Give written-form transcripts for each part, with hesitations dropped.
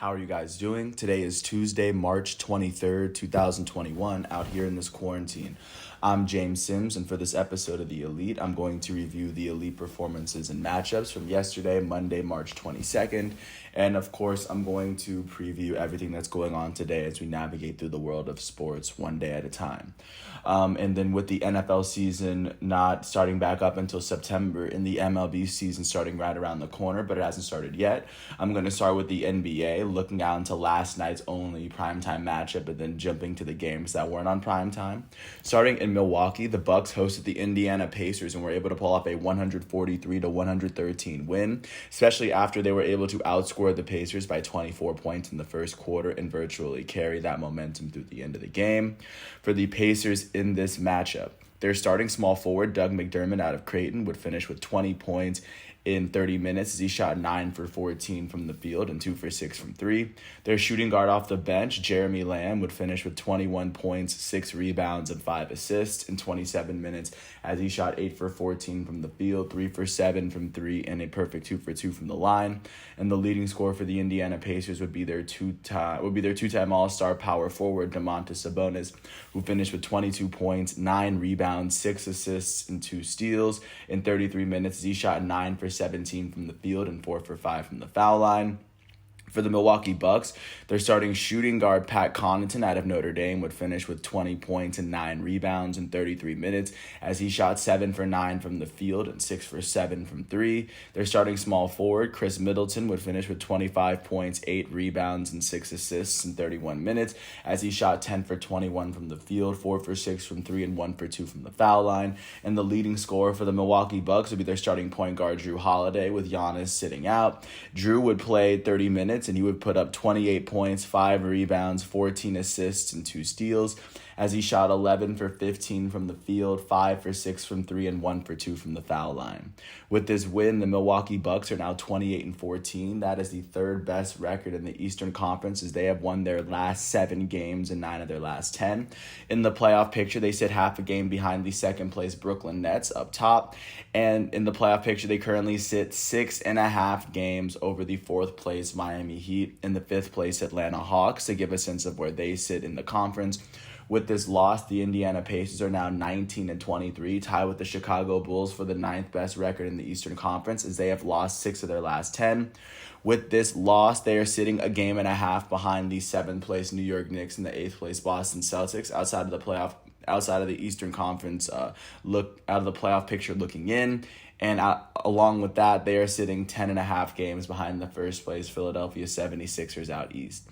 How are you guys doing? Today is Tuesday, March 23rd, 2021, out here in this quarantine. I'm James Sims, and for this episode of The Elite, I'm going to review the Elite performances and matchups from yesterday, Monday, March 22nd. And of course, I'm going to preview everything that's going on today as we navigate through the world of sports one day at a time. And then with the NFL season not starting back up until September and the MLB season starting right around the corner, but it hasn't started yet, I'm going to start with the NBA, looking out into last night's only primetime matchup, and then jumping to the games that weren't on primetime. Starting in Milwaukee, the Bucks hosted the Indiana Pacers and were able to pull off a 143-113 win, especially after they were able to outscore the Pacers by 24 points in the first quarter and virtually carry that momentum through the end of the game. For the Pacers in this matchup, their starting small forward, Doug McDermott out of Creighton, would finish with 20 points in 30 minutes as he shot 9 for 14 from the field and 2 for 6 from 3. Their shooting guard off the bench, Jeremy Lamb, would finish with 21 points, 6 rebounds, and 5 assists in 27 minutes as he shot 8 for 14 from the field, 3 for 7 from 3, and a perfect 2 for 2 from the line. And the leading scorer for the Indiana Pacers would be their two-time All-Star power forward, Domantas Sabonis, who finished with 22 points, 9 rebounds, 6 assists, and 2 steals in 33 minutes as he shot 9 for 17 from the field and 4 for 5 from the foul line. For the Milwaukee Bucks, their starting shooting guard, Pat Connaughton out of Notre Dame, would finish with 20 points and 9 rebounds in 33 minutes as he shot 7 for 9 from the field and 6 for 7 from 3. Their starting small forward, Chris Middleton, would finish with 25 points, 8 rebounds, and 6 assists in 31 minutes as he shot 10 for 21 from the field, 4 for 6 from 3, and 1 for 2 from the foul line. And the leading scorer for the Milwaukee Bucks would be their starting point guard, Jrue Holiday, with Giannis sitting out. Jrue would play 30 minutes and he would put up 28 points, 5 rebounds, 14 assists, and 2 steals as he shot 11 for 15 from the field, 5 for 6 from 3, and 1 for 2 from the foul line. With this win, the Milwaukee Bucks are now 28-14. That is the third best record in the Eastern Conference as they have won their last 7 games and 9 of their last 10. In the playoff picture, they sit half a game behind the second-place Brooklyn Nets up top. And in the playoff picture, they currently sit 6.5 games over the fourth-place Miami Heat and the fifth-place Atlanta Hawks to give a sense of where they sit in the conference. With this loss, the Indiana Pacers are now 19-23, tied with the Chicago Bulls for the 9th best record in the Eastern Conference as they have lost 6 of their last 10. With this loss, they are sitting a game and a half behind the 7th-place New York Knicks and the 8th-place Boston Celtics outside of the Eastern Conference, out of the playoff picture looking in. And along with that, they are sitting 10.5 games behind the first-place Philadelphia 76ers out east.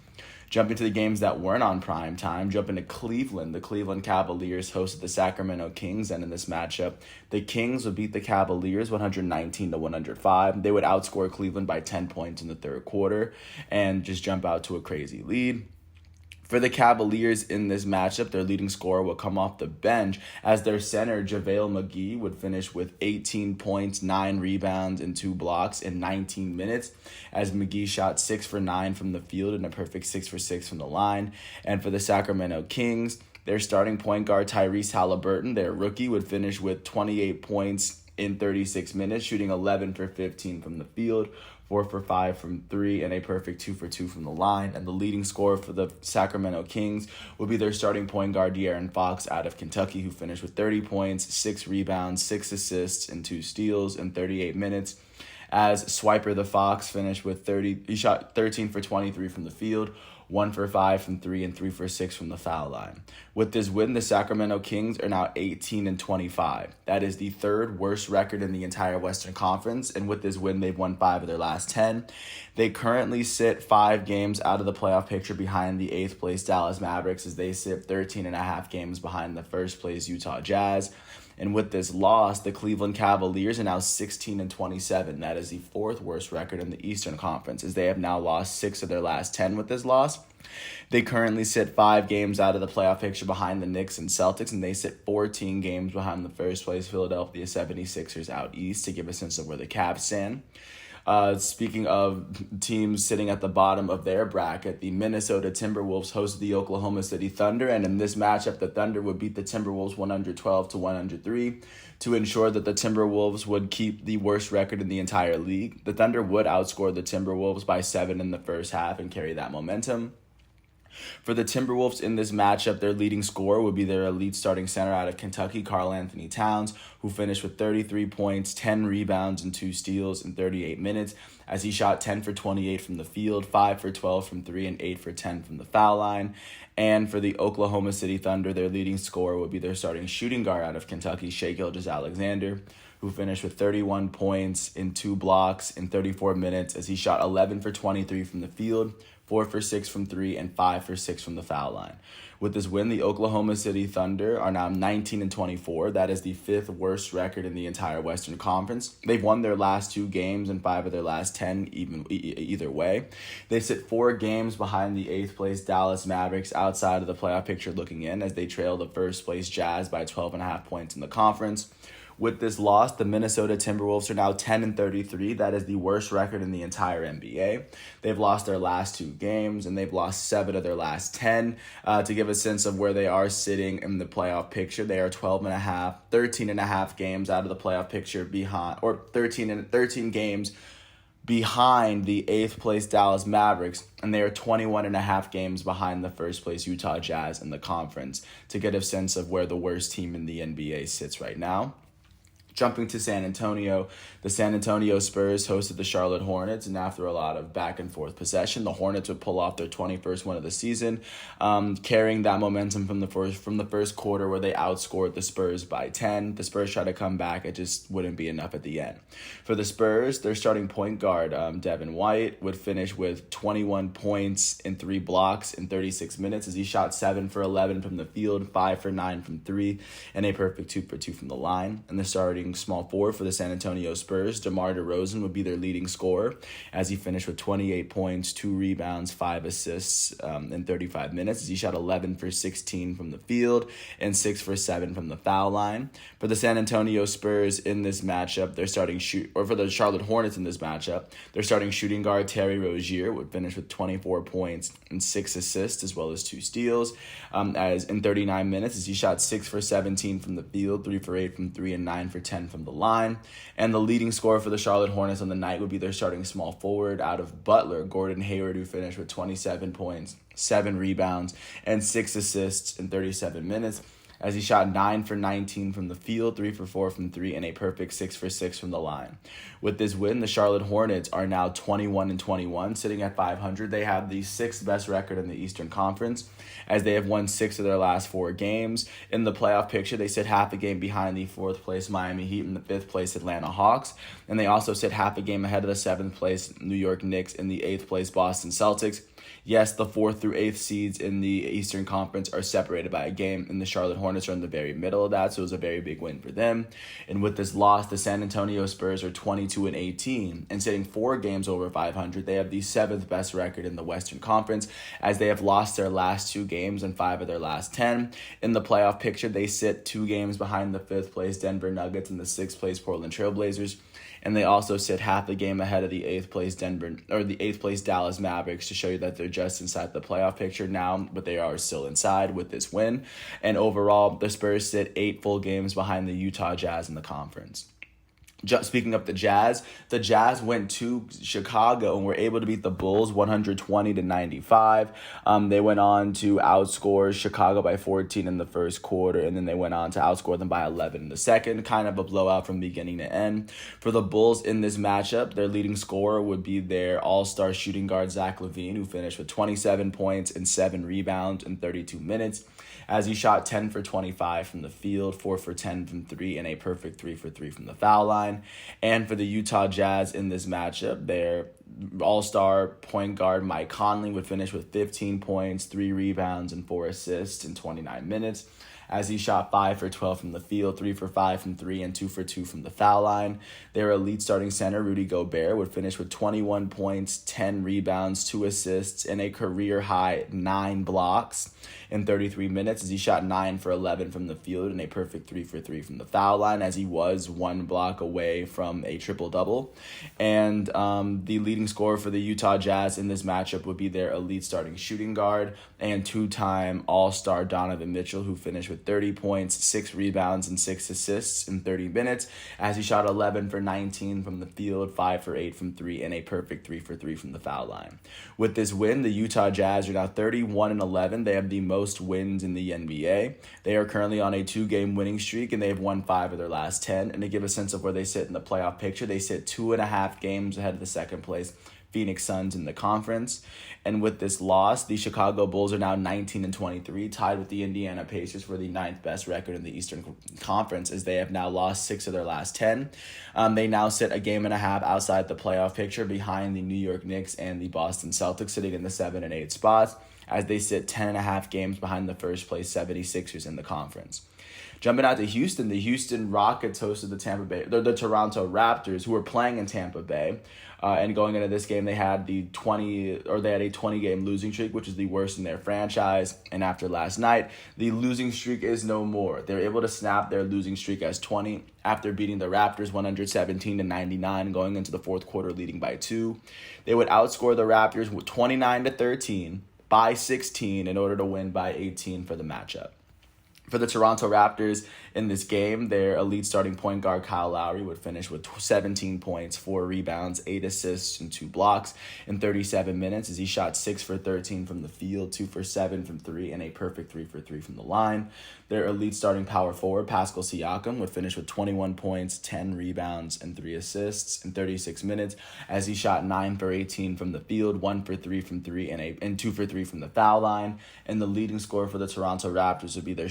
Jumping to the games that weren't on prime time, jumping to Cleveland. The Cleveland Cavaliers hosted the Sacramento Kings, and in this matchup, the Kings would beat the Cavaliers 119-105. They would outscore Cleveland by 10 points in the third quarter and just jump out to a crazy lead. For the Cavaliers in this matchup, their leading scorer will come off the bench as their center, JaVale McGee, would finish with 18 points, 9 rebounds, and 2 blocks in 19 minutes as McGee shot 6 for 9 from the field and a perfect 6 for 6 from the line. And for the Sacramento Kings, their starting point guard, Tyrese Halliburton, their rookie, would finish with 28 points in 36 minutes, shooting 11 for 15 from the field, 4 for 5 from 3, and a perfect 2 for 2 from the line. And the leading scorer for the Sacramento Kings would be their starting point guard, De'Aaron Fox out of Kentucky, who finished with 30 points, 6 rebounds, 6 assists, and 2 steals in 38 minutes. As Swiper the Fox finished with he shot 13 for 23 from the field, 1 for 5 from 3, and 3 for 6 from the foul line. With this win, the Sacramento Kings are now 18-25. That is the third worst record in the entire Western Conference, and with this win, they've won 5 of their last 10. They currently sit 5 games out of the playoff picture behind the 8th place Dallas Mavericks as they sit 13.5 games behind the first place Utah Jazz. And with this loss, the Cleveland Cavaliers are now 16-27. That is the 4th worst record in the Eastern Conference as they have now lost 6 of their last 10 with this loss. They currently sit 5 games out of the playoff picture behind the Knicks and Celtics, and they sit 14 games behind the first place Philadelphia 76ers out east to give a sense of where the Cavs stand. Speaking of teams sitting at the bottom of their bracket, the Minnesota Timberwolves hosted the Oklahoma City Thunder, and in this matchup, the Thunder would beat the Timberwolves 112-103 to ensure that the Timberwolves would keep the worst record in the entire league. The Thunder would outscore the Timberwolves by 7 in the first half and carry that momentum. For the Timberwolves in this matchup, their leading scorer would be their elite starting center out of Kentucky, Karl-Anthony Towns, who finished with 33 points, 10 rebounds, and 2 steals in 38 minutes, as he shot 10 for 28 from the field, 5 for 12 from 3, and 8 for 10 from the foul line. And for the Oklahoma City Thunder, their leading scorer would be their starting shooting guard out of Kentucky, Shai Gilgeous-Alexander, who finished with 31 points in 2 blocks in 34 minutes, as he shot 11 for 23 from the field, 4 for 6 from 3, and 5 for 6 from the foul line. With this win, the Oklahoma City Thunder are now 19-24. That is the 5th worst record in the entire Western Conference. They've won their last 2 games and 5 of their last 10 either way. They sit 4 games behind the 8th place Dallas Mavericks outside of the playoff picture looking in, as they trail the first place Jazz by 12.5 points in the conference. With this loss, the Minnesota Timberwolves are now 10-33. That is the worst record in the entire NBA. They've lost their last 2 games, and they've lost 7 of their last 10. To give a sense of where they are sitting in the playoff picture, they are 13.5 games out of the playoff picture behind, or 13 games behind the 8th place Dallas Mavericks, and they are 21.5 games behind the first place Utah Jazz in the conference, to get a sense of where the worst team in the NBA sits right now. Jumping to San Antonio, the San Antonio Spurs hosted the Charlotte Hornets, and after a lot of back and forth possession, the Hornets would pull off their 21st win of the season, carrying that momentum from the first quarter, where they outscored the Spurs by 10. The Spurs tried to come back; it just wouldn't be enough at the end. For the Spurs, their starting point guard, Devin White, would finish with 21 points in 3 blocks in 36 minutes, as he shot 7 for 11 from the field, 5 for 9 from 3, and a perfect 2 for 2 from the line. And the starting small forward for the San Antonio Spurs, DeMar DeRozan, would be their leading scorer, as he finished with 28 points, 2 rebounds, 5 assists in 35 minutes, as he shot 11 for 16 from the field and 6 for 7 from the foul line. For the San Antonio Spurs in this matchup, for the Charlotte Hornets in this matchup, their starting shooting guard, Terry Rozier, would finish with 24 points and 6 assists, as well as 2 steals, as in 39 minutes, as he shot 6 for 17 from the field, 3 for 8 from 3, and 9 for 10 from the line. And the leading scorer for the Charlotte Hornets on the night would be their starting small forward out of Butler, Gordon Hayward, who finished with 27 points, 7 rebounds, and 6 assists in 37 minutes, as he shot 9 for 19 from the field, 3 for 4 from 3, and a perfect 6 for 6 from the line. With this win, the Charlotte Hornets are now 21-21, sitting at 500. They have the 6th best record in the Eastern Conference, as they have won 6 of their last 4 games. In the playoff picture, they sit half a game behind the 4th place Miami Heat and the 5th place Atlanta Hawks, and they also sit half a game ahead of the 7th place New York Knicks and the 8th place Boston Celtics. Yes, the 4th through 8th seeds in the Eastern Conference are separated by a game, and the Charlotte Hornets are in the very middle of that, so it was a very big win for them. And with this loss, the San Antonio Spurs are 22-18, and sitting 4 games over 500. They have the 7th best record in the Western Conference, as they have lost their last 2 games and 5 of their last 10. In the playoff picture, they sit 2 games behind the 5th place Denver Nuggets and the 6th place Portland Trailblazers. And they also sit half a game ahead of the 8th place Dallas Mavericks, to show you that they're just inside the playoff picture now, but they are still inside with this win. And overall, the Spurs sit 8 full games behind the Utah Jazz in the conference. Speaking of the Jazz went to Chicago and were able to beat the Bulls 120-95. They went on to outscore Chicago by 14 in the first quarter, and then they went on to outscore them by 11 in the second. Kind of a blowout from beginning to end. For the Bulls in this matchup, their leading scorer would be their all-star shooting guard, Zach LaVine, who finished with 27 points and 7 rebounds in 32 minutes, as he shot 10 for 25 from the field, 4 for 10 from 3, and a perfect 3 for 3 from the foul line. And for the Utah Jazz in this matchup, their all-star point guard Mike Conley would finish with 15 points, 3 rebounds, and 4 assists in 29 minutes, as he shot 5 for 12 from the field, 3 for 5 from 3, and 2 for 2 from the foul line. Their elite starting center, Rudy Gobert, would finish with 21 points, 10 rebounds, 2 assists, and a career-high 9 blocks in 33 minutes as he shot 9 for 11 from the field and a perfect 3 for 3 from the foul line, as he was 1 block away from a triple-double. And the leading scorer for the Utah Jazz in this matchup would be their elite starting shooting guard and two-time All-Star Donovan Mitchell, who finished with 30 points, 6 rebounds, and 6 assists in 30 minutes as he shot 11 for 19 from the field, 5 for 8 from 3, and a perfect 3 for 3 from the foul line. With this win, the Utah Jazz are now 31-11. They have the most wins in the NBA. They are currently on a 2-game winning streak, and they have won 5 of their last 10. And to give a sense of where they sit in the playoff picture, they sit 2.5 games ahead of the second place Phoenix Suns in the conference. And with this loss, the Chicago Bulls are now 19-23, tied with the Indiana Pacers for the 9th best record in the Eastern Conference, as they have now lost 6 of their last 10. They now sit a game and a half outside the playoff picture, behind the New York Knicks and the Boston Celtics, sitting in the 7 and 8 spots, as they sit 10.5 games behind the first place 76ers in the conference. Jumping out to Houston, the Houston Rockets hosted the Toronto Raptors, who were playing in Tampa Bay. And going into this game, they had a 20-game losing streak, which is the worst in their franchise. And after last night, the losing streak is no more. They're able to snap their losing streak as 20 after beating the Raptors 117-99, going into the fourth quarter, leading by 2. They would outscore the Raptors with 29-13 by 16 in order to win by 18 for the matchup. For the Toronto Raptors in this game, their elite starting point guard Kyle Lowry would finish with 17 points, 4 rebounds, 8 assists, and 2 blocks in 37 minutes as he shot 6 for 13 from the field, 2 for 7 from 3, and a perfect 3 for 3 from the line. Their elite starting power forward, Pascal Siakam, would finish with 21 points, 10 rebounds, and 3 assists in 36 minutes as he shot 9 for 18 from the field, 1 for 3 from 3, and 2 for 3 from the foul line. And the leading scorer for the Toronto Raptors would be their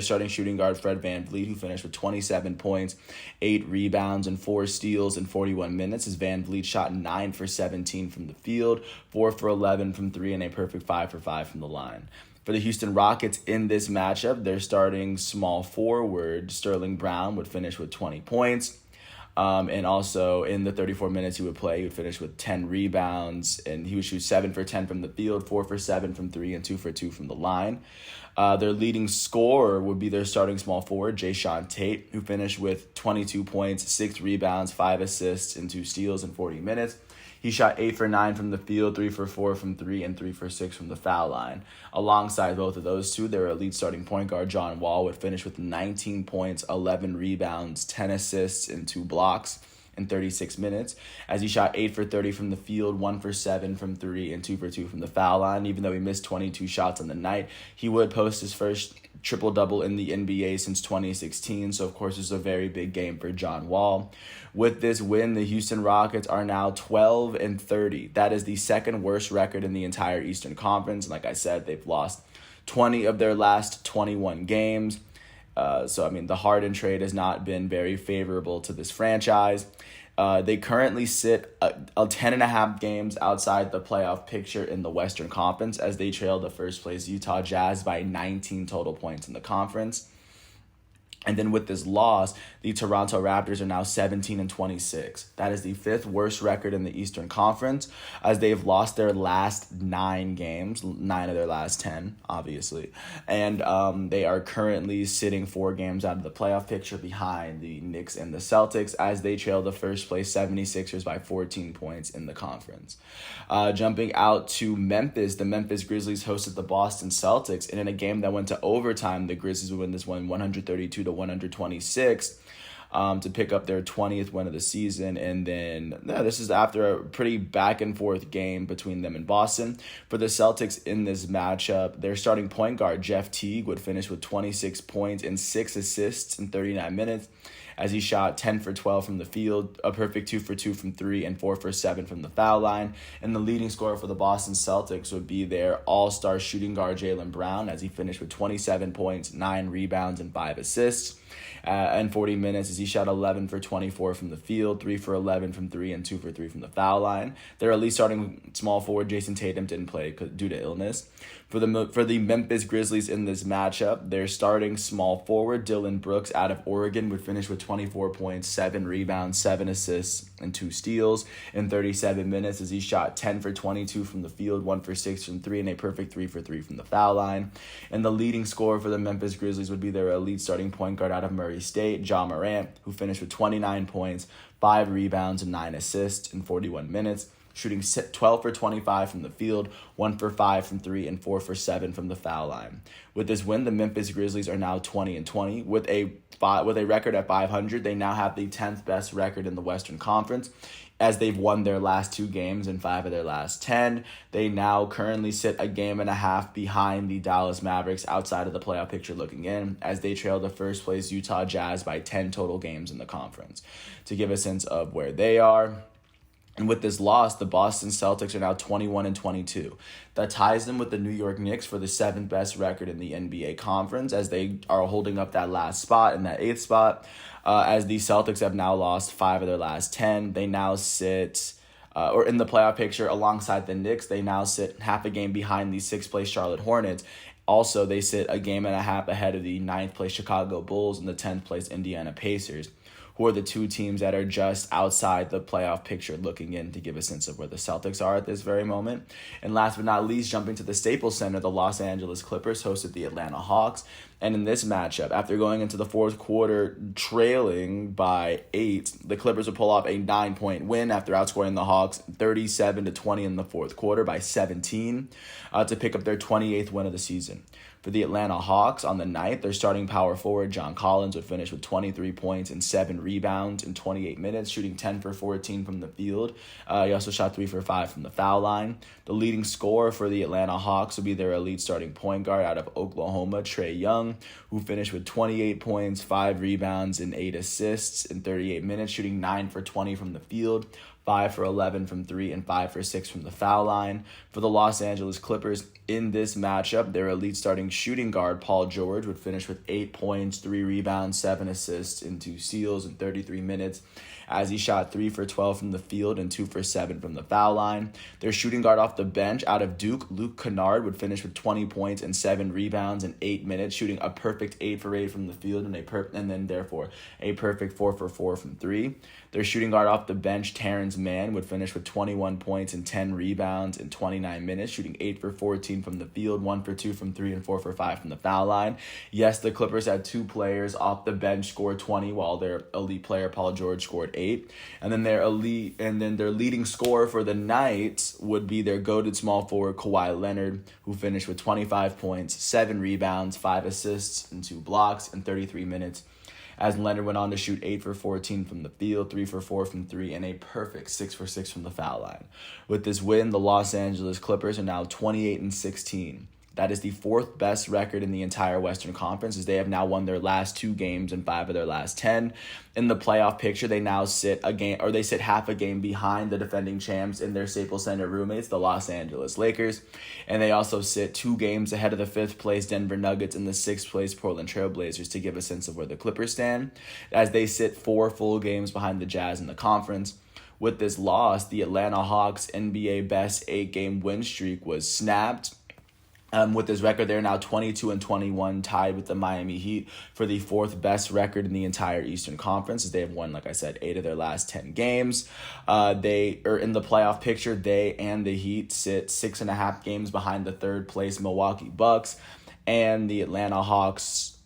starting shooting guard, Fred VanVleet, who finished with 27 points, 8 rebounds, and 4 steals in 41 minutes as VanVleet shot 9 for 17 from the field, 4 for 11 from 3, and a perfect 5 for 5 from the line. For the Houston Rockets in this matchup, their starting small forward, Sterling Brown, would finish with 20 points. And also in the 34 minutes he would play, he would finish with 10 rebounds, and he would shoot 7 for 10 from the field, 4 for 7 from 3, and 2 for 2 from the line. Their leading scorer would be their starting small forward, Jae'Sean Tate, who finished with 22 points, 6 rebounds, 5 assists, and 2 steals in 40 minutes. He shot 8 for 9 from the field, 3 for 4 from 3, and 3 for 6 from the foul line. Alongside both of those two, their elite starting point guard, John Wall, would finish with 19 points, 11 rebounds, 10 assists, and 2 blocks in 36 minutes, as he shot 8 for 30 from the field, 1 for 7 from 3, and 2 for 2 from the foul line. Even though he missed 22 shots on the night, he would post his first triple-double in the NBA since 2016, so of course it's a very big game for John Wall. With this win, the Houston Rockets are now 12-30. That is the second worst record in the entire Eastern Conference, and like I said, they've lost 20 of their last 21 games. So the Harden trade has not been very favorable to this franchise. They currently sit 10.5 games outside the playoff picture in the Western Conference, as they trail the first place Utah Jazz by 19 total points in the conference. And then with this loss, the Toronto Raptors are now 17-26. That is the 5th worst record in the Eastern Conference, as they've lost their last 9 games, 9 of their last 10, obviously. And they are currently sitting 4 games out of the playoff picture behind the Knicks and the Celtics, as they trail the first place 76ers by 14 points in the conference. Jumping out to Memphis, the Memphis Grizzlies hosted the Boston Celtics, and in a game that went to overtime, the Grizzlies would win this one 132-126 to pick up their 20th win of the season. And then this is after a pretty back and forth game between them and Boston. For the Celtics in this matchup, their starting point guard, Jeff Teague, would finish with 26 points and 6 assists in 39 minutes. As he shot 10 for 12 from the field, a perfect 2 for 2 from 3, and 4 for 7 from the foul line. And the leading scorer for the Boston Celtics would be their all-star shooting guard, Jaylen Brown, as he finished with 27 points, 9 rebounds, and 5 assists. in 40 minutes as he shot 11 for 24 from the field, 3 for 11 from 3, and 2 for 3 from the foul line. Their elite starting small forward Jason Tatum didn't play due to illness. For the Memphis Grizzlies in this matchup, their starting small forward Dylan Brooks out of Oregon would finish with 24 points, 7 rebounds, 7 assists, and 2 steals in 37 minutes as he shot 10 for 22 from the field, 1 for 6 from 3, and a perfect 3 for 3 from the foul line. And the leading scorer for the Memphis Grizzlies would be their elite starting point guard out of Murray State, Ja Morant, who finished with 29 points, 5 rebounds, and 9 assists in 41 minutes, shooting 12 for 25 from the field, 1 for 5 from 3, and 4 for 7 from the foul line. With this win, the Memphis Grizzlies are now 20-20. With a record at 500, they now have the 10th best record in the Western Conference, as they've won their last 2 games in 5 of their last 10. They now currently sit a game and a half behind the Dallas Mavericks outside of the playoff picture looking in, as they trail the first place Utah Jazz by 10 total games in the conference. To give a sense of where they are, and with this loss, the Boston Celtics are now 21-22. That ties them with the New York Knicks for the 7th best record in the NBA Conference, as they are holding up that last spot in that 8th spot. As the Celtics have now lost 5 of their last 10, they now sit, or in the playoff picture alongside the Knicks, they now sit half a game behind the 6th place Charlotte Hornets. Also, they sit a game and a half ahead of the 9th place Chicago Bulls and the 10th place Indiana Pacers, who are the 2 teams that are just outside the playoff picture looking in, to give a sense of where the Celtics are at this very moment. And last but not least, jumping to the Staples Center, the Los Angeles Clippers hosted the Atlanta Hawks. And in this matchup, after going into the fourth quarter trailing by 8, the Clippers would pull off a 9-point win after outscoring the Hawks 37-20 in the fourth quarter by 17 to pick up their 28th win of the season. For the Atlanta Hawks on the night, their starting power forward, John Collins, would finish with 23 points and 7 rebounds in 28 minutes, shooting 10 for 14 from the field. He also shot 3 for 5 from the foul line. The leading scorer for the Atlanta Hawks would be their elite starting point guard out of Oklahoma, Trae Young, who finished with 28 points, 5 rebounds, and 8 assists in 38 minutes, shooting 9 for 20 from the field, 5 for 11 from 3, and 5 for 6 from the foul line. For the Los Angeles Clippers in this matchup, their elite starting shooting guard, Paul George, would finish with 8 points, 3 rebounds, 7 assists, and 2 steals in 33 minutes, as he shot 3 for 12 from the field and 2 for 7 from the foul line. Their shooting guard off the bench out of Duke, Luke Kennard, would finish with 20 points and 7 rebounds in 8 minutes, shooting a perfect 8 for 8 from the field and then therefore a perfect 4 for 4 from 3. Their shooting guard off the bench, Terrence Mann, would finish with 21 points and 10 rebounds in 29 minutes, shooting 8 for 14 from the field, 1 for 2 from 3, and 4 for 5 from the foul line. Yes, the Clippers had 2 players off the bench score 20, while their elite player, Paul George, scored 8. And then their leading scorer for the night would be their goated small forward, Kawhi Leonard, who finished with 25 points, 7 rebounds, 5 assists, and 2 blocks in 33 minutes, as Leonard went on to shoot 8 for 14 from the field, 3 for 4 from 3, and a perfect 6 for 6 from the foul line. With this win, the Los Angeles Clippers are now 28-16. That is the 4th best record in the entire Western Conference, as they have now won their last 2 games in 5 of their last 10. In the playoff picture, they now sit half a game behind the defending champs in their Staples Center roommates, the Los Angeles Lakers. And they also sit 2 games ahead of the 5th place Denver Nuggets and the 6th place Portland Trail Blazers, to give a sense of where the Clippers stand, as they sit 4 full games behind the Jazz in the conference. With this loss, the Atlanta Hawks' NBA best 8-game win streak was snapped. With this record, they're now 22-21, tied with the Miami Heat for the 4th best record in the entire Eastern Conference, as they have won, like I said, 8 of their last 10 games. They are in the playoff picture. They and the Heat sit 6.5 games behind the 3rd place Milwaukee Bucks, and the Atlanta Hawks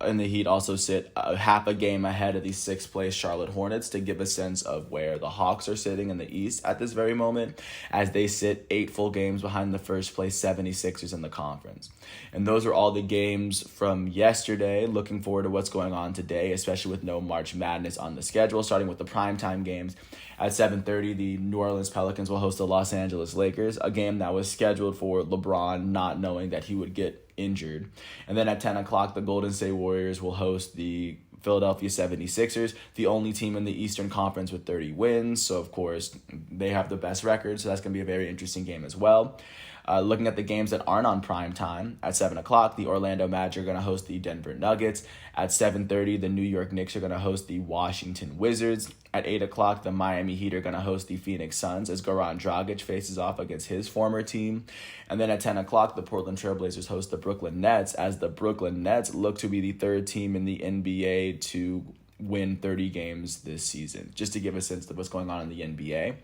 and the Heat also sit half a game ahead of the 6th place Charlotte Hornets, to give a sense of where the Hawks are sitting in the East at this very moment, as they sit 8 full games behind the 1st place 76ers in the conference. And those are all the games from yesterday. Looking forward to what's going on today, especially with no March Madness on the schedule, starting with the primetime games. At 7:30, the New Orleans Pelicans will host the Los Angeles Lakers, a game that was scheduled for LeBron not knowing that he would get injured. And then at 10 o'clock, the Golden State Warriors will host the Philadelphia 76ers, the only team in the Eastern Conference with 30 wins. So, of course, they have the best record. So that's going to be a very interesting game as well. Looking at the games that aren't on prime time, at 7 o'clock, the Orlando Magic are going to host the Denver Nuggets. At 7:30, the New York Knicks are going to host the Washington Wizards. At 8 o'clock, the Miami Heat are going to host the Phoenix Suns as Goran Dragic faces off against his former team. And then at 10 o'clock, the Portland Trailblazers host the Brooklyn Nets as the Brooklyn Nets look to be the third team in the NBA to win 30 games this season, just to give a sense of what's going on in the NBA.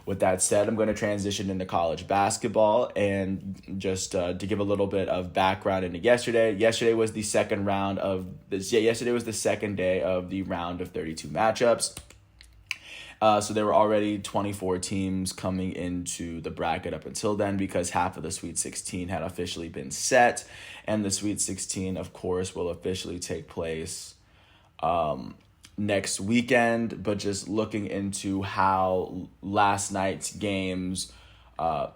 With that said, I'm going to transition into college basketball and just to give a little bit of background into yesterday. Yesterday was the second day of the round of 32 matchups. So there were already 24 teams coming into the bracket up until then because half of the Sweet 16 had officially been set. And the Sweet 16, of course, will officially take place next weekend. But just looking into how last night's games,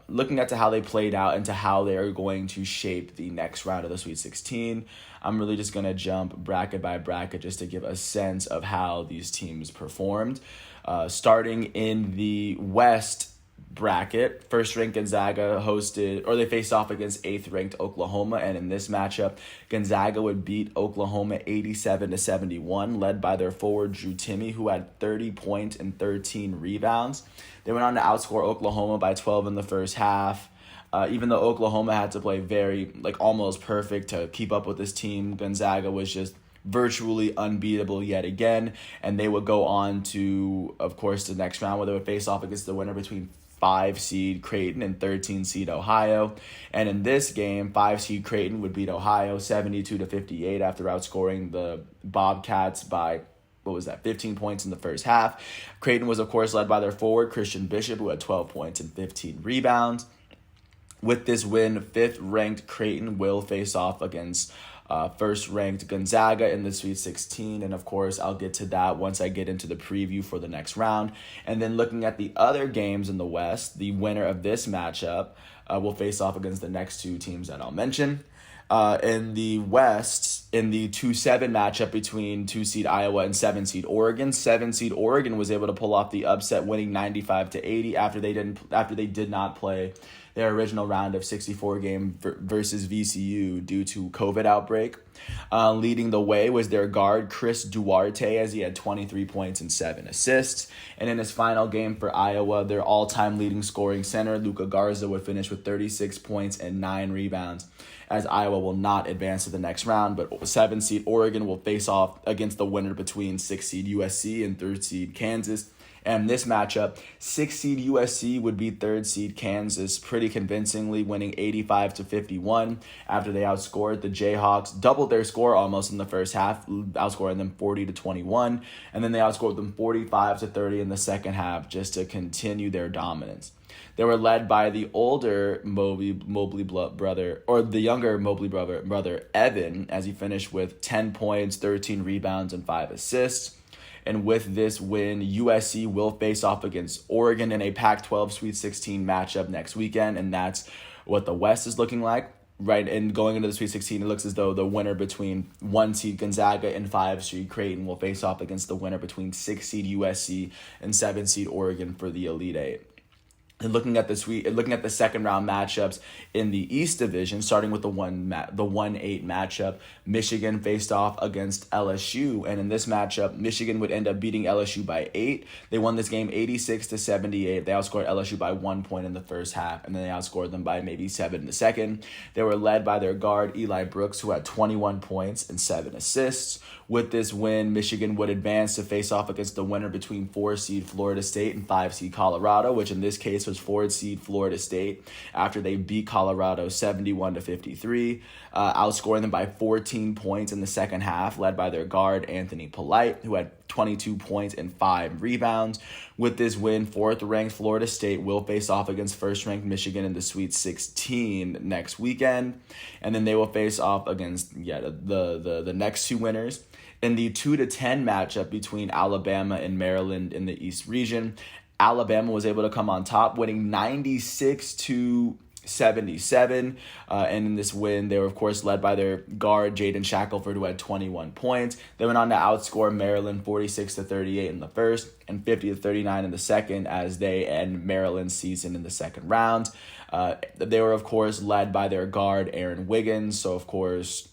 looking at how they played out and to how they are going to shape the next round of the Sweet 16, I'm really just going to jump bracket by bracket just to give a sense of how these teams performed. Starting in the West bracket, first-ranked Gonzaga they faced off against 8th-ranked Oklahoma, and in this matchup, Gonzaga would beat Oklahoma 87-71, led by their forward Drew Timme, who had 30 points and 13 rebounds. They went on to outscore Oklahoma by 12 in the first half. Even though Oklahoma had to play very, almost perfect to keep up with this team, Gonzaga was just virtually unbeatable yet again, and they would go on to, of course, the next round where they would face off against the winner between 5-seed Creighton and 13-seed Ohio. And in this game, 5-seed Creighton would beat Ohio 72-58 after outscoring the Bobcats by 15 points in the first half. Creighton was, of course, led by their forward, Christian Bishop, who had 12 points and 15 rebounds. With this win, 5th-ranked Creighton will face off against first-ranked Gonzaga in the Sweet 16, and of course, I'll get to that once I get into the preview for the next round. And then looking at the other games in the West, the winner of this matchup will face off against the next two teams that I'll mention. In the West, in the 2-7 matchup between 2-seed Iowa and 7-seed Oregon, 7-seed Oregon was able to pull off the upset, winning 95-80 after they did not play their original round of 64 game versus VCU due to COVID outbreak. Leading the way was their guard, Chris Duarte, as he had 23 points and 7 assists. And in his final game for Iowa, their all-time leading scoring center, Luka Garza, would finish with 36 points and 9 rebounds, as Iowa will not advance to the next round, but 7-seed Oregon will face off against the winner between 6-seed USC and 3rd-seed Kansas. And this matchup, 6-seed USC would beat 3rd-seed Kansas pretty convincingly, winning 85-51 after they outscored the Jayhawks, doubled their score almost in the first half, outscoring them 40-21, and then they outscored them 45-30 in the second half just to continue their dominance. They were led by the older Mobley brother, or the younger Mobley brother, Evan, as he finished with 10 points, 13 rebounds, and 5 assists. And with this win, USC will face off against Oregon in a Pac-12 Sweet 16 matchup next weekend, and that's what the West is looking like. Right, and going into the Sweet 16, it looks as though the winner between 1-seed Gonzaga and 5-seed Creighton will face off against the winner between 6-seed USC and 7-seed Oregon for the Elite Eight. And looking at the second round matchups in the East Division, starting with the 1-8 matchup, Michigan faced off against LSU, and in this matchup, Michigan would end up beating LSU by 8. They won this game 86-78. They outscored LSU by 1 point in the first half, and then they outscored them by maybe 7 in the second. They were led by their guard Eli Brooks, who had 21 points and 7 assists. With this win, Michigan would advance to face off against the winner between 4-seed Florida State and 5-seed Colorado, which in this case was 4-seed Florida State, after they beat Colorado 71-53, outscoring them by 14 points in the second half, led by their guard Anthony Polite, who had 22 points and 5 rebounds. With this win, 4th-ranked Florida State will face off against 1st-ranked Michigan in the Sweet 16 next weekend, and then they will face off against the next two winners. In the 2-10 matchup between Alabama and Maryland in the East region, Alabama was able to come on top, winning 96-70 77. And in this win, they were, of course, led by their guard, Jaden Shackelford, who had 21 points. They went on to outscore Maryland 46-38 in the first and 50-39 in the second as they end Maryland's season in the second round. They were, of course, led by their guard, Aaron Wiggins. So, of course,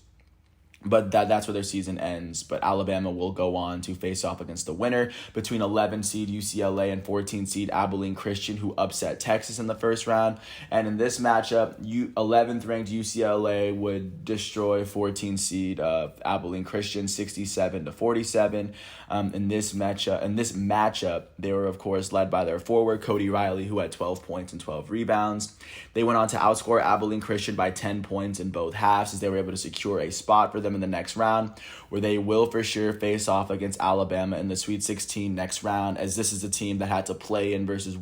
but that's where their season ends. But Alabama will go on to face off against the winner between 11 seed UCLA and 14 seed Abilene Christian, who upset Texas in the first round. And in this matchup, 11th ranked UCLA would destroy 14 seed Abilene Christian 67-47. In this matchup, they were, of course, led by their forward Cody Riley, who had 12 points and 12 rebounds. They went on to outscore Abilene Christian by 10 points in both halves, as they were able to secure a spot for them in the next round, where they will for sure face off against Alabama in the Sweet 16 next round, as this is a team that had to play in versus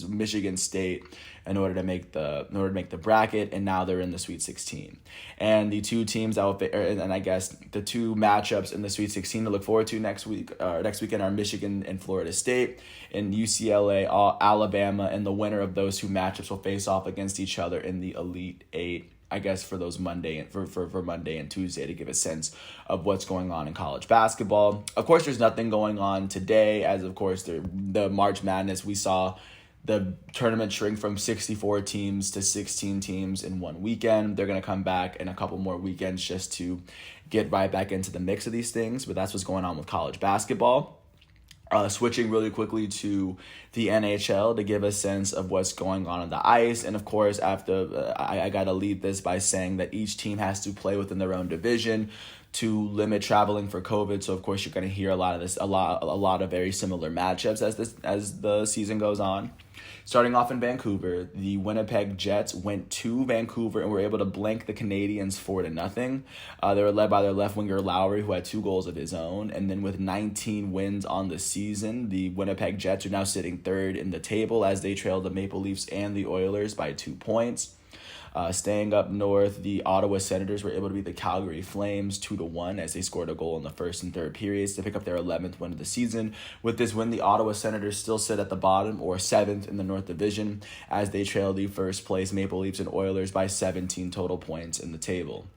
Michigan State in order to make the bracket, and now they're in the Sweet 16. And the two teams and I guess the two matchups in the Sweet 16 to look forward to next weekend are Michigan and Florida State, and UCLA, Alabama, and the winner of those two matchups will face off against each other in the Elite Eight, I guess, for those Monday and Tuesday, to give a sense of what's going on in college basketball. Of course, there's nothing going on today, as of course the March Madness, we saw the tournament shrink from 64 teams to 16 teams in one weekend. They're going to come back in a couple more weekends just to get right back into the mix of these things, but that's what's going on with college basketball. Switching really quickly to the NHL to give a sense of what's going on the ice. And of course, after I got to lead this by saying that each team has to play within their own division to limit traveling for COVID. So of course, you're going to hear a lot of very similar matchups as the season goes on. Starting off in Vancouver, the Winnipeg Jets went to Vancouver and were able to blank the Canadiens 4-0. They were led by their left winger Lowry, who had 2 goals of his own. And then with 19 wins on the season, the Winnipeg Jets are now sitting third in the table as they trail the Maple Leafs and the Oilers by 2 points. Staying up north, the Ottawa Senators were able to beat the Calgary Flames 2-1 as they scored a goal in the first and third periods to pick up their 11th win of the season. With this win, the Ottawa Senators still sit at the bottom, or 7th in the North Division, as they trail the first place Maple Leafs and Oilers by 17 total points in the table.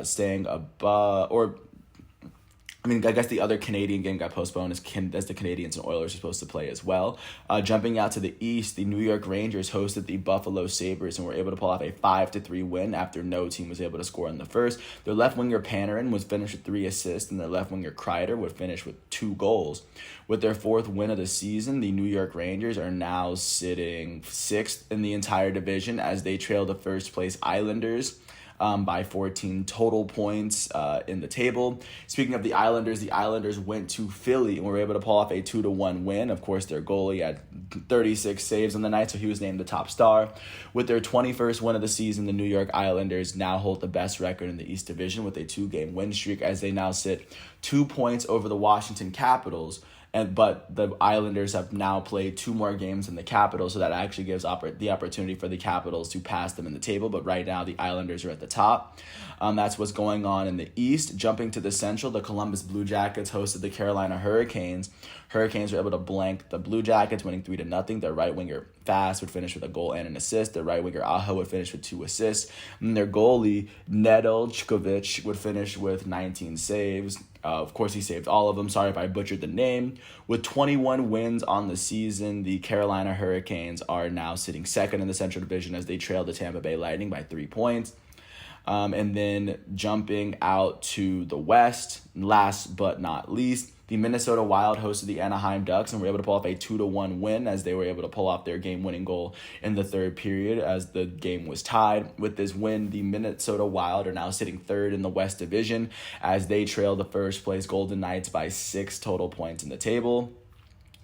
Staying above, I guess the other Canadian game got postponed as the Canadiens and Oilers are supposed to play as well. Jumping out to the East, the New York Rangers hosted the Buffalo Sabres and were able to pull off a 5-3 win after no team was able to score in the first. Their left winger Panarin was finished with 3 assists, and their left winger Kreider would finish with 2 goals. With their 4th win of the season, the New York Rangers are now sitting 6th in the entire division as they trail the first place Islanders by 14 total points in the table. Speaking of the Islanders went to Philly and were able to pull off a 2-1 win. Of course, their goalie had 36 saves on the night, so he was named the top star. With their 21st win of the season, the New York Islanders now hold the best record in the East Division with a 2-game win streak, as they now sit 2 points over the Washington Capitals. But the Islanders have now played 2 more games than the Capitals, so that actually gives the opportunity for the Capitals to pass them in the table. But right now, the Islanders are at the top. That's what's going on in the East. Jumping to the Central, the Columbus Blue Jackets hosted the Carolina Hurricanes. Hurricanes were able to blank the Blue Jackets, winning 3-0. Their right winger Fast would finish with a goal and an assist. Their right winger Aho would finish with 2 assists. And their goalie Nedeljkovic would finish with 19 saves. Of course, he saved all of them. Sorry if I butchered the name. With 21 wins on the season, the Carolina Hurricanes are now sitting 2nd in the Central Division as they trail the Tampa Bay Lightning by 3 points. And then jumping out to the West, last but not least, the Minnesota Wild hosted the Anaheim Ducks and were able to pull off a 2-1 win as they were able to pull off their game-winning goal in the third period as the game was tied. With this win, the Minnesota Wild are now sitting 3rd in the West Division as they trail the first-place Golden Knights by 6 total points in the table.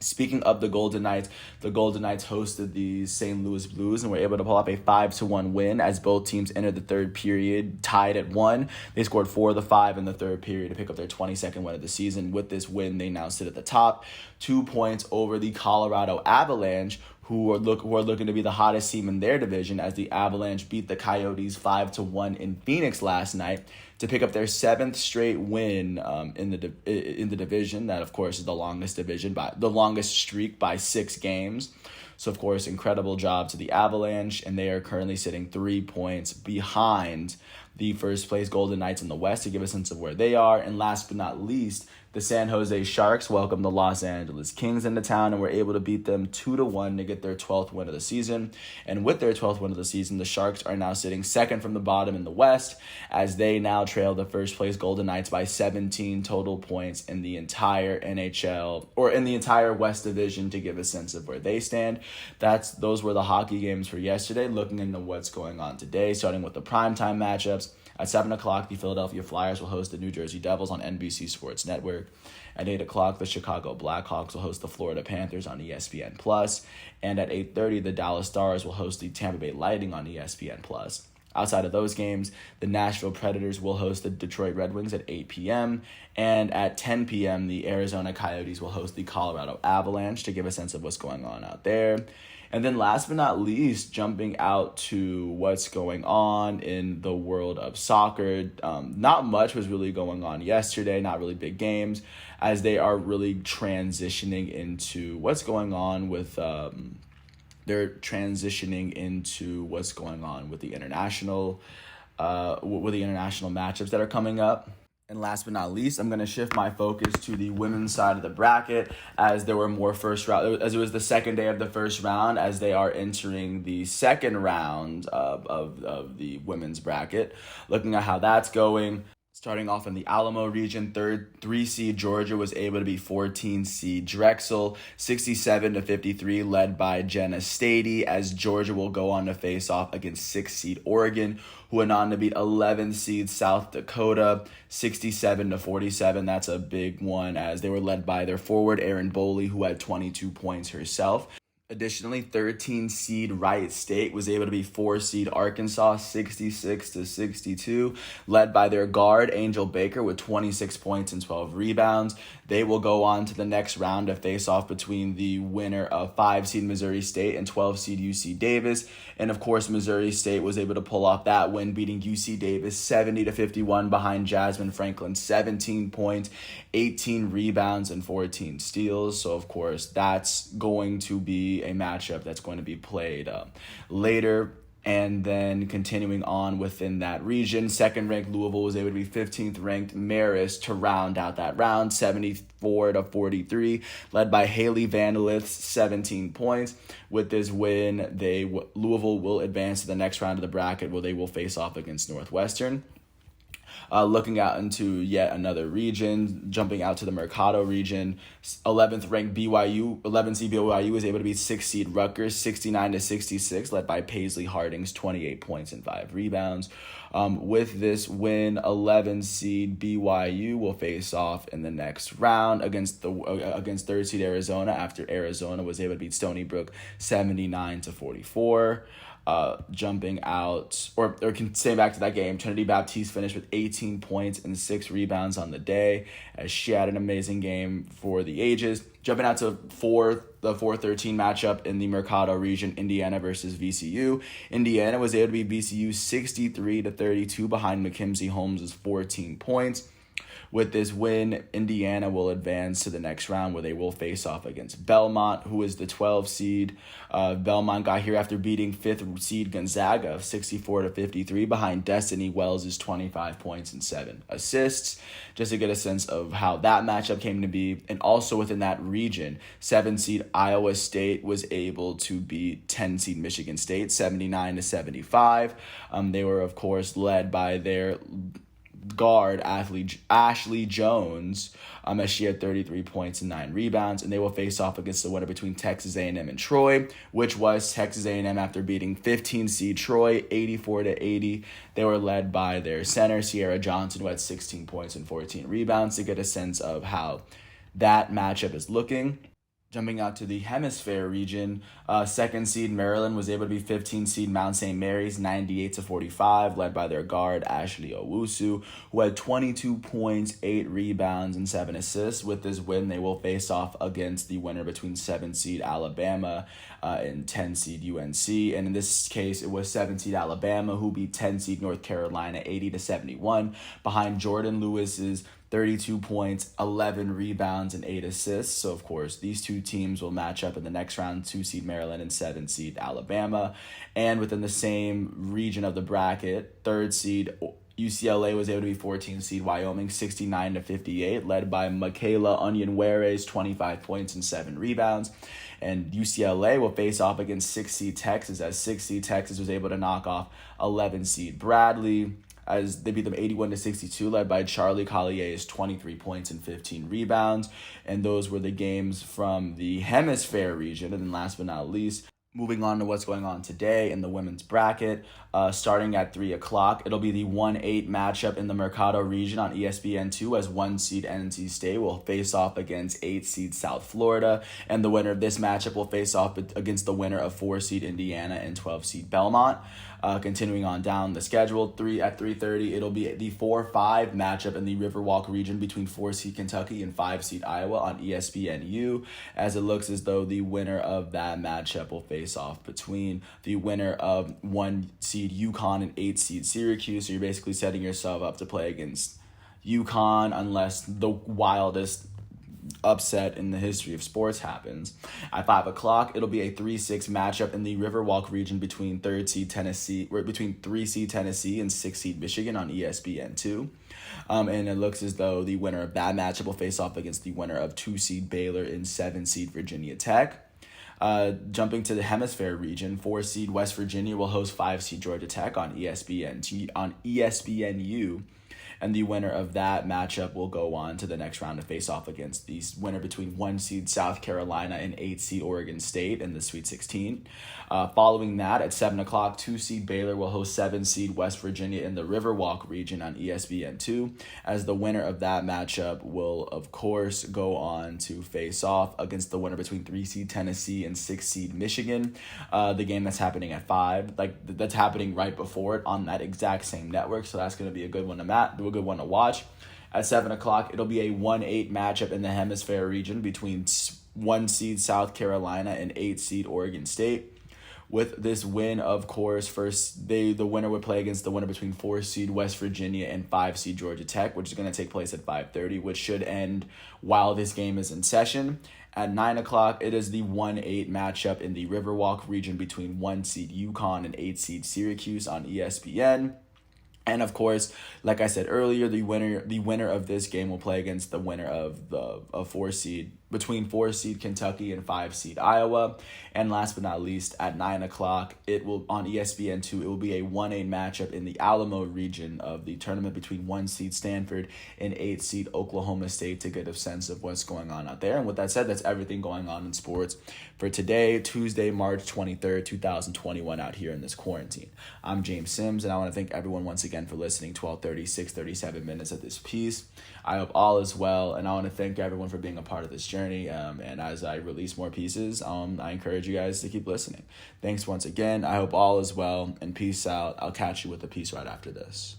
Speaking of the Golden Knights hosted the St. Louis Blues and were able to pull off a 5-1 win as both teams entered the third period tied at 1. They scored 4 of the 5 in the third period to pick up their 22nd win of the season. With this win, they now sit at the top, 2 points over the Colorado Avalanche, who are looking to be the hottest team in their division, as the Avalanche beat the Coyotes 5-1 in Phoenix last night to pick up their 7th straight win in the division. That, of course, is the longest streak by 6 games. So, of course, incredible job to the Avalanche, and they are currently sitting 3 points behind the first place Golden Knights in the West to give a sense of where they are. And last but not least, the San Jose Sharks welcomed the Los Angeles Kings into town and were able to beat them 2-1 to get their 12th win of the season. And with their 12th win of the season, the Sharks are now sitting second from the bottom in the West, as they now trail the first place Golden Knights by 17 total points in the entire NHL, or in the entire West Division, to give a sense of where they stand. Those were the hockey games for yesterday. Looking into what's going on today, starting with the primetime matchups. At 7 o'clock, the Philadelphia Flyers will host the New Jersey Devils on NBC Sports Network. At 8 o'clock, the Chicago Blackhawks will host the Florida Panthers on ESPN+. And at 8:30, the Dallas Stars will host the Tampa Bay Lightning on ESPN+. Outside of those games, the Nashville Predators will host the Detroit Red Wings at 8 p.m. And at 10 p.m., the Arizona Coyotes will host the Colorado Avalanche, to give a sense of what's going on out there. And then last but not least, jumping out to what's going on in the world of soccer. Not much was really going on yesterday, not really big games, as they are really transitioning into what's going on with they're transitioning into what's going on with the international matchups that are coming up. And last but not least, I'm going to shift my focus to the women's side of the bracket, as there were more first round, as it was the second day of the first round, as they are entering the second round of the women's bracket. Looking at how that's going, starting off in the Alamo region, 3 seed Georgia was able to beat 14 seed Drexel, 67-53, led by Jenna Stady, as Georgia will go on to face off against 6 seed Oregon, who went on to beat 11 seed South Dakota, 67-47. That's a big one, as they were led by their forward, Erin Boley, who had 22 points herself. Additionally, 13 seed Wright State was able to beat 4 seed Arkansas 66-62, led by their guard Angel Baker with 26 points and 12 rebounds. They will go on to the next round to face off between the winner of 5 seed Missouri State and 12 seed UC Davis. And of course, Missouri State was able to pull off that win, beating UC Davis 70-51 behind Jasmine Franklin, 17 points, 18 rebounds, and 14 steals. So of course, that's going to be a matchup that's going to be played later. And then continuing on within that region, second-ranked Louisville was able to be 15th-ranked Marist to round out that round, 74-43, led by Haley Vandalith, 17 points. With this win, Louisville will advance to the next round of the bracket, where they will face off against Northwestern. Looking out into yet another region, jumping out to the Mercado region, 11th ranked BYU, 11 seed BYU was able to beat 6 seed Rutgers 69-66, led by Paisley Harding's 28 points and 5 rebounds. With this win, 11 seed BYU will face off in the next round against 3rd seed Arizona, after Arizona was able to beat Stony Brook 79-44. Jumping out, or staying back to that game, Trinity Baptiste finished with 18 points and 6 rebounds on the day, as she had an amazing game for the ages. Jumping out to the 4-13 matchup in the Mercado region, Indiana versus VCU. Indiana was able to beat VCU 63-32 behind Mackenzie Holmes' 14 points. With this win, Indiana will advance to the next round, where they will face off against Belmont, who is the 12 seed. Belmont got here after beating 5th seed Gonzaga 64-53 behind Destiny Wells' 25 points and 7 assists, just to get a sense of how that matchup came to be. And also within that region, 7 seed Iowa State was able to beat 10 seed Michigan State 79-75. They were, of course, led by their guard Ashley Jones, as she had 33 points and 9 rebounds, and they will face off against the winner between Texas A&M and Troy, which was Texas A&M after beating 15 seed Troy 84-80. They were led by their center Sierra Johnson, who had 16 points and 14 rebounds, to get a sense of how that matchup is looking. Jumping out to the Hemisphere region, 2nd seed Maryland was able to be 15 seed Mount St. Mary's 98-45, led by their guard Ashley Owusu, who had 22 points, 8 rebounds, and 7 assists. With this win, they will face off against the winner between 7 seed Alabama and 10 seed UNC. And in this case, it was 7 seed Alabama who beat 10 seed North Carolina 80-71 behind Jordan Lewis's 32 points, 11 rebounds, and 8 assists. So, of course, these two teams will match up in the next round, 2 seed Maryland and 7 seed Alabama. And within the same region of the bracket, 3rd seed UCLA was able to be 14 seed Wyoming 69-58, led by Michaela Onyenware's 25 points and 7 rebounds. And UCLA will face off against 6 seed Texas, as 6 seed Texas was able to knock off 11 seed Bradley, as they beat them 81-62, led by Charlie Collier's 23 points and 15 rebounds. And those were the games from the Hemisphere region. And then last but not least, moving on to what's going on today in the women's bracket, starting at 3 o'clock, it'll be the 1-8 matchup in the Mercado region on ESPN2, as 1 seed NC State will face off against 8 seed South Florida, and the winner of this matchup will face off against the winner of 4 seed Indiana and 12 seed Belmont. Continuing on down the schedule, at 3:30, it'll be the 4-5 matchup in the Riverwalk region between 4 seed Kentucky and 5 seed Iowa on ESPNU, as it looks as though the winner of that matchup will face off between the winner of 1 seed UConn and 8 seed Syracuse. So you're basically setting yourself up to play against UConn unless the wildest upset in the history of sports happens. At 5 o'clock, it'll be a 3-6 matchup in the Riverwalk region between 3 seed Tennessee and 6 seed Michigan on ESPN2. And it looks as though the winner of that matchup will face off against the winner of 2 seed Baylor and 7 seed Virginia Tech. Jumping to the Hemisphere region, 4 seed West Virginia will host 5 seed Georgia Tech on ESPNU. And the winner of that matchup will go on to the next round to face off against the winner between 1 seed South Carolina and 8 seed Oregon State in the Sweet 16. Following that, at 7 o'clock, 2 seed Baylor will host 7 seed West Virginia in the Riverwalk region on ESPN2, as the winner of that matchup will, of course, go on to face off against the winner between 3 seed Tennessee and 6 seed Michigan. The game that's happening at 5, that's happening right before it on that exact same network, so that's going to be a good one to watch. At 7 o'clock, it'll be a 1-8 matchup in the Hemisphere region between 1 seed South Carolina and 8 seed Oregon State. With this win, of course, the winner would play against the winner between 4 seed West Virginia and 5 seed Georgia Tech, which is going to take place at 5:30, which should end while this game is in session. At 9 o'clock, it is the 1-8 matchup in the Riverwalk region between 1 seed UConn and 8 seed Syracuse on ESPN. And of course, like I said earlier, the winner of this game will play against the winner of the 4 seed between 4 seed Kentucky and 5 seed Iowa. And last but not least, at 9 o'clock, it will on ESPN2, it will be a 1-8 matchup in the Alamo region of the tournament between 1 seed Stanford and 8 seed Oklahoma State, to get a sense of what's going on out there. And with that said, that's everything going on in sports for today, Tuesday, March 23rd, 2021, out here in this quarantine. I'm James Sims, and I want to thank everyone once again for listening 37 minutes of this piece. I hope all is well, and I want to thank everyone for being a part of this journey. And as I release more pieces, I encourage you guys to keep listening. Thanks once again. I hope all is well, and peace out. I'll catch you with a piece right after this.